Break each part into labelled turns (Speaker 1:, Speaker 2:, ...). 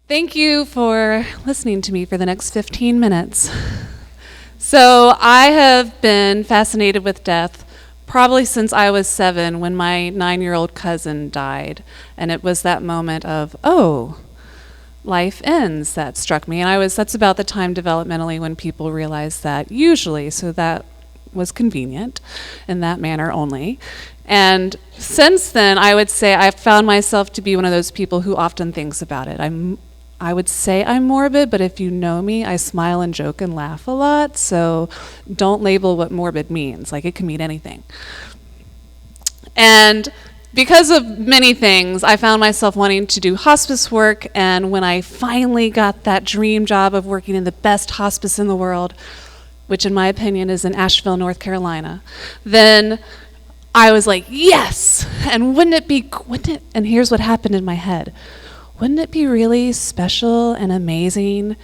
Speaker 1: Thank you for listening to me for the next 15 minutes. So I have been fascinated with death probably since I was 7 when my 9-year-old cousin died. And it was that moment of, oh, life ends that struck me. And that's about the time developmentally when people realize that usually, so that was convenient in that manner only. And since then, I would say I've found myself to be one of those people who often thinks about it. I would say I'm morbid, but if you know me, I smile and joke and laugh a lot, so don't label what morbid means. Like, it can mean anything. And because of many things, I found myself wanting to do hospice work, and when I finally got that dream job of working in the best hospice in the world, which in my opinion is in Asheville, North Carolina, then I was like, yes! And and here's what happened in my head. Wouldn't it be really special and amazing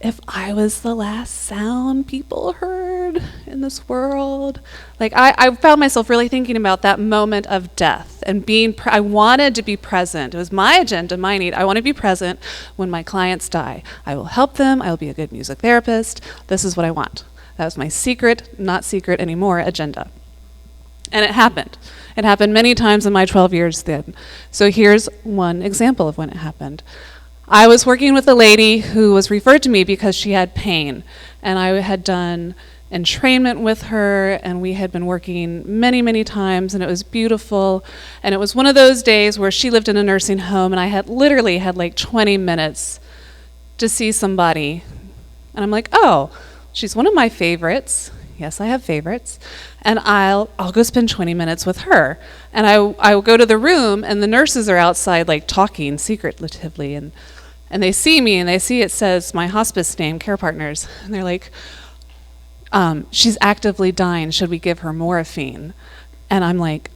Speaker 1: if I was the last sound people heard in this world? Like, I found myself really thinking about that moment of death and I wanted to be present. It was my agenda, my need. I want to be present when my clients die. I will help them. I will be a good music therapist. This is what I want. That was my secret, not secret anymore, agenda. And it happened. It happened many times in my 12 years then. So here's one example of when it happened. I was working with a lady who was referred to me because she had pain. And I had done entrainment with her, and we had been working many, many times, and it was beautiful. And it was one of those days where she lived in a nursing home, and I had literally had like 20 minutes to see somebody. And I'm like, oh, she's one of my favorites. Yes, I have favorites. And I'll go spend 20 minutes with her. And I will go to the room, and the nurses are outside like talking secretively, and they see me, and they see it says my hospice name, Care Partners. And they're like, she's actively dying. Should we give her morphine? And I'm like,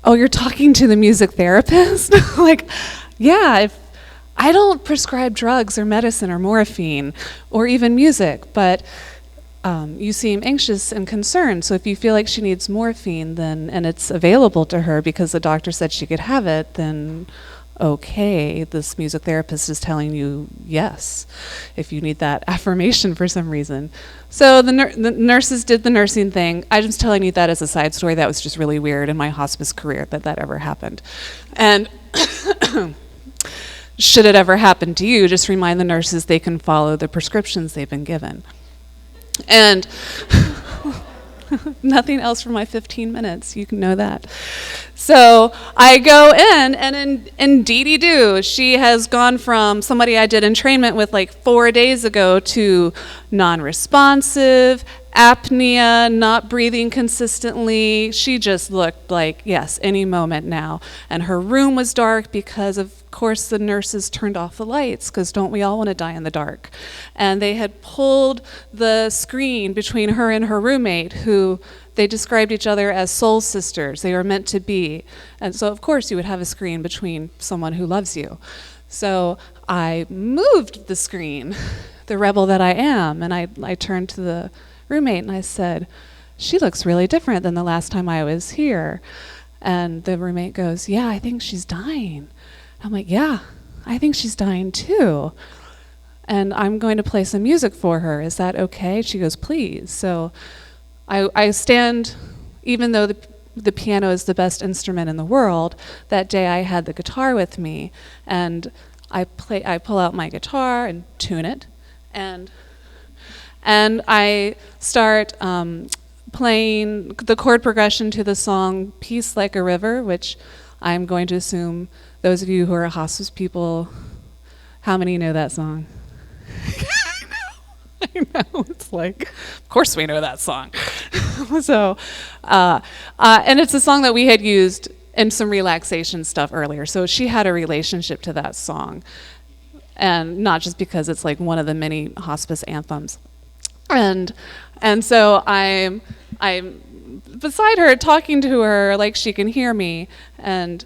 Speaker 1: oh, you're talking to the music therapist? Like, yeah, if I don't prescribe drugs or medicine or morphine or even music, but you seem anxious and concerned, so if you feel like she needs morphine and it's available to her because the doctor said she could have it, then okay, this music therapist is telling you yes, if you need that affirmation for some reason. So the nurses did the nursing thing. I'm just telling you that as a side story. That was just really weird in my hospice career that ever happened. And should it ever happen to you, just remind the nurses they can follow the prescriptions they've been given. And nothing else for my 15 minutes, you can know that. So I go in, and indeedy-do, she has gone from somebody I did entrainment with like 4 days ago to non-responsive, apnea, not breathing consistently. She just looked like, yes, any moment now. And her room was dark because, of course, the nurses turned off the lights, because don't we all want to die in the dark? And they had pulled the screen between her and her roommate, who they described each other as soul sisters. They were meant to be. And so, of course, you would have a screen between someone who loves you. So I moved the screen, the rebel that I am, and I turned to the roommate and I said, she looks really different than the last time I was here. And the roommate goes, yeah, I think she's dying. I'm like, yeah, I think she's dying too. And I'm going to play some music for her. Is that okay? She goes, please. So I stand, even though the piano is the best instrument in the world, that day I had the guitar with me, and I pull out my guitar and tune it, and I start playing the chord progression to the song Peace Like a River, which I'm going to assume those of you who are hospice people, how many know that song? I know, it's like, of course we know that song. So, and it's a song that we had used in some relaxation stuff earlier, so she had a relationship to that song, and not just because it's like one of the many hospice anthems. And so I'm beside her, talking to her like she can hear me, and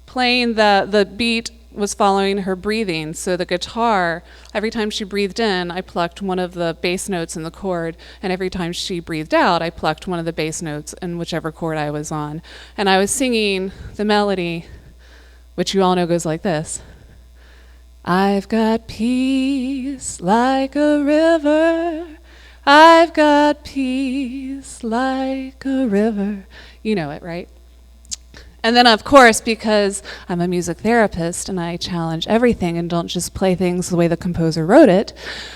Speaker 1: playing the beat was following her breathing. So the guitar, every time she breathed in, I plucked one of the bass notes in the chord, and every time she breathed out, I plucked one of the bass notes in whichever chord I was on. And I was singing the melody, which you all know goes like this. I've got peace like a river. I've got peace like a river. You know it, right? And then, of course, because I'm a music therapist and I challenge everything and don't just play things the way the composer wrote it,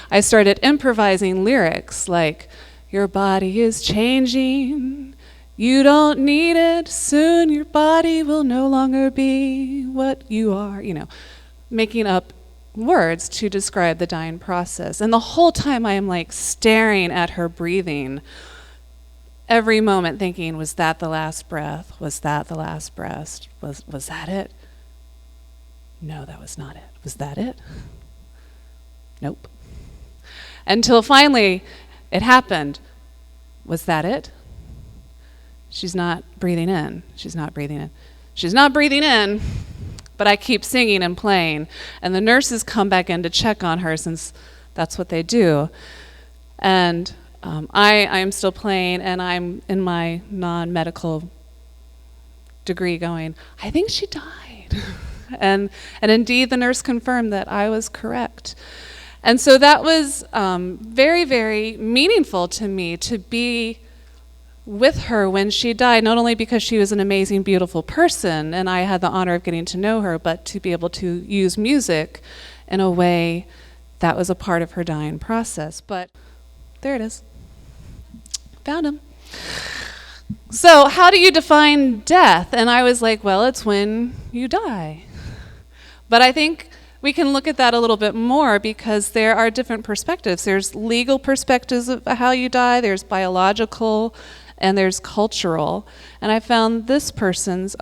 Speaker 1: I started improvising lyrics like, your body is changing, you don't need it, soon your body will no longer be what you are, making up words to describe the dying process. And the whole time I am like staring at her breathing, every moment thinking, was that the last breath? Was that the last breath? Was that it? No, that was not it. Was that it? Nope. Until finally it happened. Was that it? She's not breathing in. She's not breathing in. She's not breathing in, but I keep singing and playing. And the nurses come back in to check on her since that's what they do. And I am still playing, and I'm in my non-medical degree going, I think she died. and indeed, the nurse confirmed that I was correct. And so that was very, very meaningful to me to be with her when she died, not only because she was an amazing, beautiful person, and I had the honor of getting to know her, but to be able to use music in a way that was a part of her dying process. But there it is. Found him. So how do you define death? And I was like, well, it's when you die. But I think we can look at that a little bit more because there are different perspectives. There's legal perspectives of how you die, there's biological, and there's cultural. And I found this person's,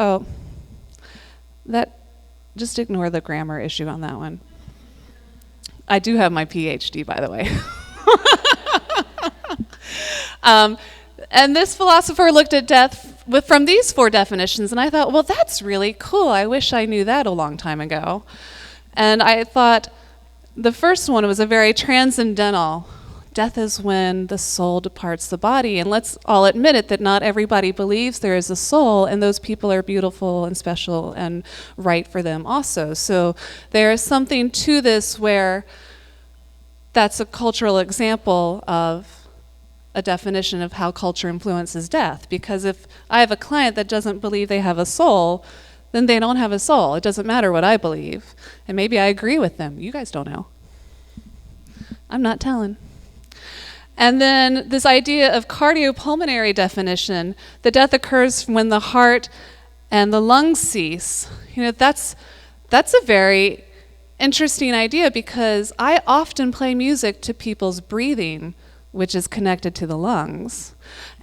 Speaker 1: just ignore the grammar issue on that one. I do have my PhD, by the way. And this philosopher looked at death from these 4 definitions, and I thought, well, that's really cool. I wish I knew that a long time ago. And I thought the first one was a very transcendental. Death is when the soul departs the body. And let's all admit it, that not everybody believes there is a soul, and those people are beautiful and special and right for them also. So there is something to this where that's a cultural example of a definition of how culture influences death. Because if I have a client that doesn't believe they have a soul, then they don't have a soul. It doesn't matter what I believe. And maybe I agree with them. You guys don't know. I'm not telling. And then this idea of cardiopulmonary definition, the death occurs when the heart and the lungs cease. That's a very interesting idea because I often play music to people's breathing, which is connected to the lungs.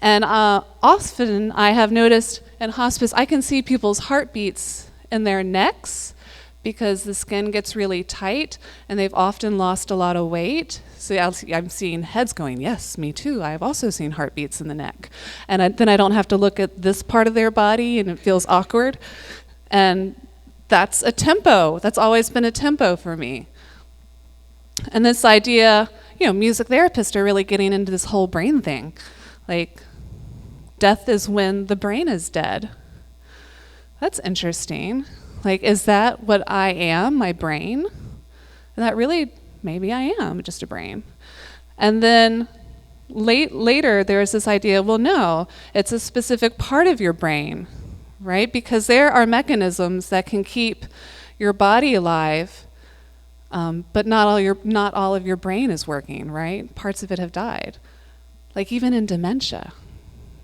Speaker 1: And often I have noticed in hospice, I can see people's heartbeats in their necks because the skin gets really tight and they've often lost a lot of weight. So I'm seeing heads going, yes, me too. I've also seen heartbeats in the neck. And then I don't have to look at this part of their body and it feels awkward. And that's a tempo. That's always been a tempo for me. And this idea, music therapists are really getting into this whole brain thing. Like, death is when the brain is dead. That's interesting. Like, is that what I am, my brain? And that really, maybe I am just a brain. And then later, there's this idea, well, no, it's a specific part of your brain, right? Because there are mechanisms that can keep your body alive, but not all of your brain is working, right? Parts of it have died. Like even in dementia,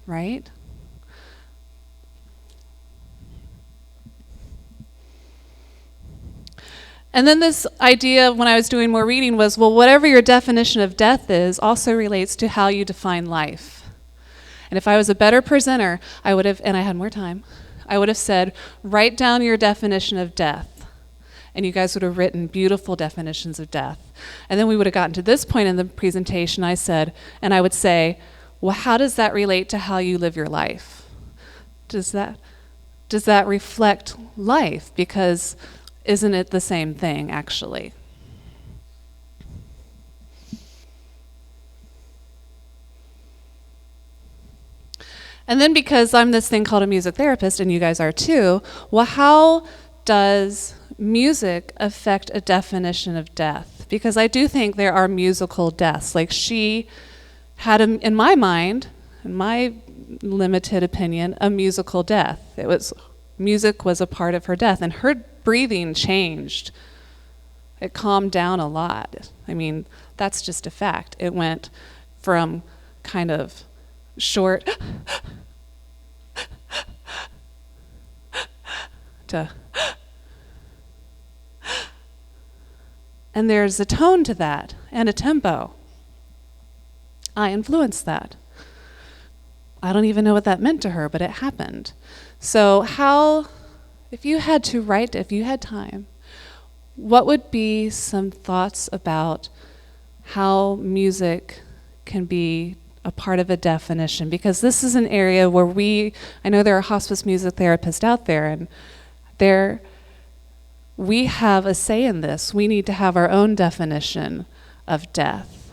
Speaker 1: right? And then this idea, when I was doing more reading, was, well, whatever your definition of death is also relates to how you define life. And if I was a better presenter, I would have, and I had more time, I would have said, write down your definition of death. And you guys would have written beautiful definitions of death. And then we would have gotten to this point in the presentation, I would say, well, how does that relate to how you live your life? Does that reflect life? Because isn't it the same thing, actually? And then because I'm this thing called a music therapist, and you guys are too, well, how does music affect a definition of death? Because I do think there are musical deaths. Like she had, in my mind, in my limited opinion, a musical death. Music was a part of her death, and her breathing changed. It calmed down a lot. I mean, that's just a fact. It went from kind of short to, and there's a tone to that and a tempo. I influenced that. I don't even know what that meant to her, but it happened. So if you had time, what would be some thoughts about how music can be a part of a definition? Because this is an area where I know there are hospice music therapists out there, and we have a say in this. We need to have our own definition of death.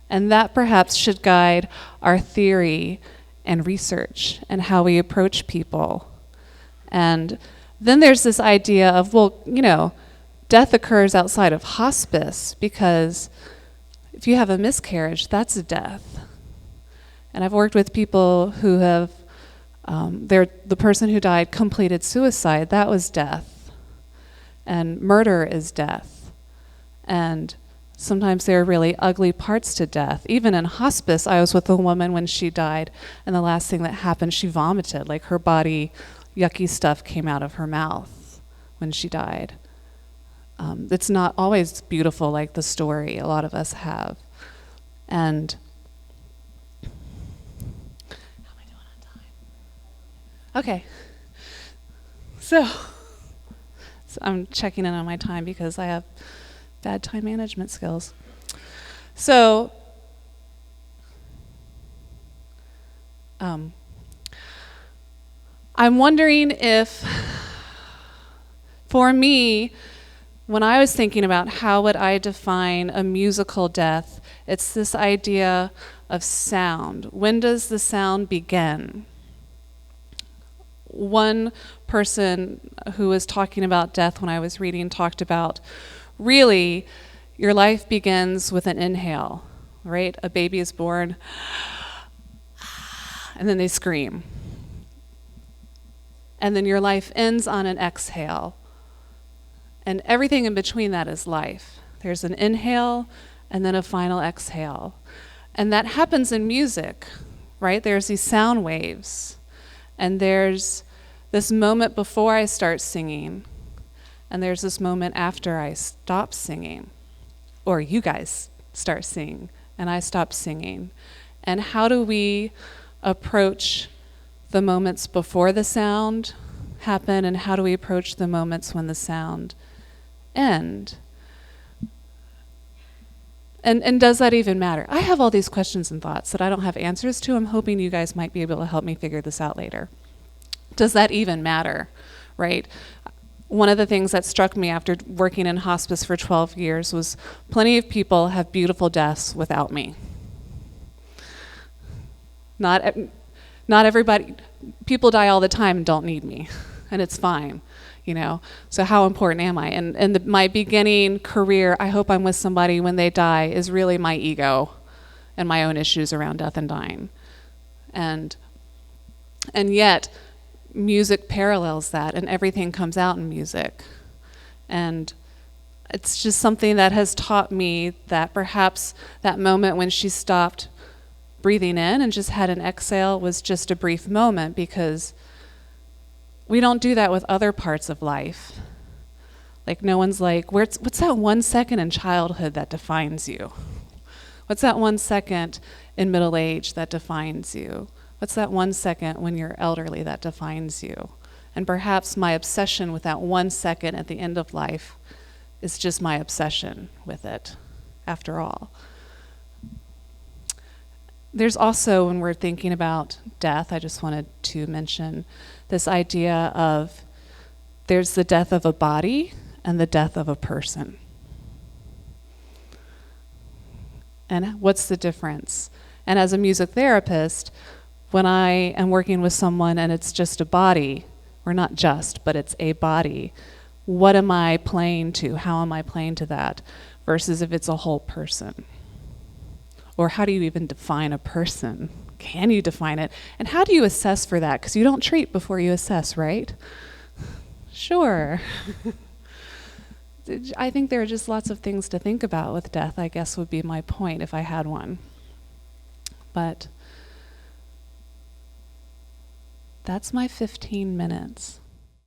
Speaker 1: And that perhaps should guide our theory and research and how we approach people. And then there's this idea of, death occurs outside of hospice, because if you have a miscarriage, that's a death. And I've worked with people who have, the person who died completed suicide, that was death. And murder is death. And sometimes there are really ugly parts to death. Even in hospice, I was with a woman when she died, and the last thing that happened, she vomited. Like her body, yucky stuff came out of her mouth when she died. It's not always beautiful like the story a lot of us have. And how am I doing on time? Okay. So I'm checking in on my time because I have bad time management skills. So I'm wondering if, for me, when I was thinking about how would I define a musical death, it's this idea of sound. When does the sound begin? One person who was talking about death when I was reading talked about, really, your life begins with an inhale, right? A baby is born, and then they scream. And then your life ends on an exhale. And everything in between that is life. There's an inhale and then a final exhale. And that happens in music, right? There's these sound waves. And there's this moment before I start singing. And there's this moment after I stop singing. Or you guys start singing and I stop singing. And how do we approach the moments before the sound happen, and how do we approach the moments when the sound end? And does that even matter? I have all these questions and thoughts that I don't have answers to. I'm hoping you guys might be able to help me figure this out later. Does that even matter, right? One of the things that struck me after working in hospice for 12 years was plenty of people have beautiful deaths without me. Not everybody, people die all the time and don't need me, and it's fine. So how important am I? And my beginning career, I hope I'm with somebody when they die, is really my ego and my own issues around death and dying. And yet, music parallels that, and everything comes out in music. And it's just something that has taught me that perhaps that moment when she stopped breathing in and just had an exhale was just a brief moment, because we don't do that with other parts of life. Like, no one's like, what's that 1 second in childhood that defines you? What's that 1 second in middle age that defines you? What's that 1 second when you're elderly that defines you? And perhaps my obsession with that 1 second at the end of life is just my obsession with it, after all. There's also, when we're thinking about death, I just wanted to mention this idea of there's the death of a body and the death of a person. And what's the difference? And as a music therapist, when I am working with someone and it's just a body, or not just, but it's a body, what am I playing to? How am I playing to that? Versus if it's a whole person. Or how do you even define a person? Can you define it? And how do you assess for that? Because you don't treat before you assess, right? Sure. I think there are just lots of things to think about with death, I guess would be my point if I had one. But that's my 15 minutes.